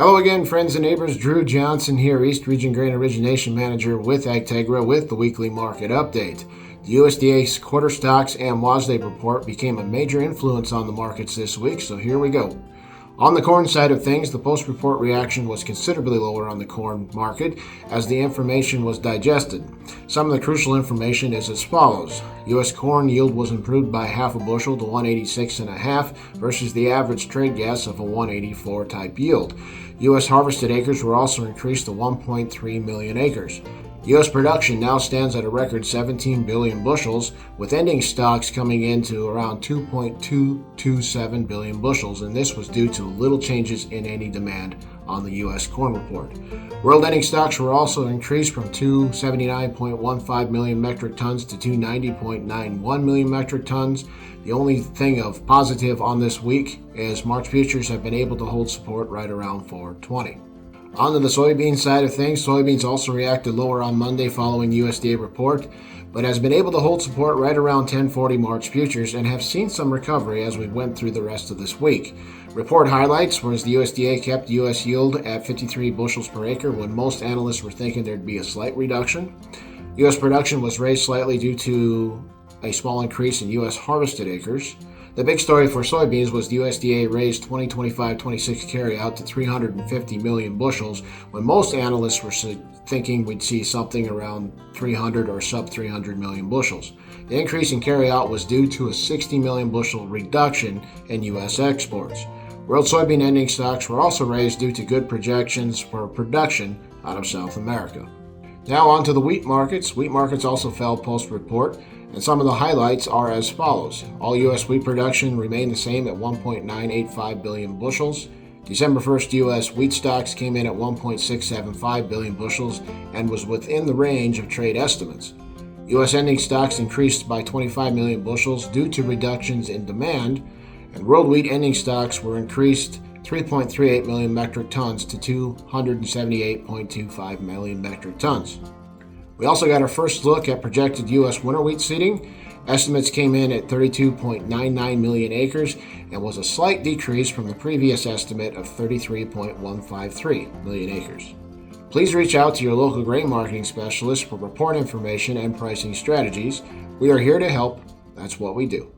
Hello again, friends and neighbors. Drew Johnson here, East Region Grain Origination Manager with Agtegra with the weekly market update. The USDA's quarter stocks and WASDE report became a major influence on the markets this week, so here we go. On the corn side of things, the post-report reaction was considerably lower on the corn market as the information was digested. Some of the crucial information is as follows. U.S. corn yield was improved by half a bushel to 186.5 versus the average trade guess of a 184 type yield. U.S. harvested acres were also increased to 1.3 million acres. U.S. production now stands at a record 17 billion bushels, with ending stocks coming into around 2.227 billion bushels, and this was due to little changes in any demand on the U.S. corn report. World ending stocks were also increased from 279.15 million metric tons to 290.91 million metric tons. The only thing of positive on this week is March futures have been able to hold support right around 420. On to the soybean side of things, soybeans also reacted lower on Monday following USDA report, but has been able to hold support right around 1040 March futures and have seen some recovery as we went through the rest of this week. Report highlights was the USDA kept U.S. yield at 53 bushels per acre when most analysts were thinking there'd be a slight reduction. U.S. production was raised slightly due to a small increase in U.S. harvested acres. The big story for soybeans was the USDA raised 2025-26 carryout to 350 million bushels when most analysts were thinking we'd see something around 300 or sub 300 million bushels. The increase in carryout was due to a 60 million bushel reduction in U.S. exports. World soybean ending stocks were also raised due to good projections for production out of South America. Now on to the wheat markets. Wheat markets also fell post-report, and some of the highlights are as follows. All U.S. wheat production remained the same at 1.985 billion bushels. December 1st U.S. wheat stocks came in at 1.675 billion bushels and was within the range of trade estimates. U.S. ending stocks increased by 25 million bushels due to reductions in demand, and world wheat ending stocks were increased 3.38 million metric tons to 278.25 million metric tons. We also got our first look at projected U.S. winter wheat seeding. Estimates came in at 32.99 million acres and was a slight decrease from the previous estimate of 33.153 million acres. Please reach out to your local grain marketing specialist for report information and pricing strategies. We are here to help. That's what we do.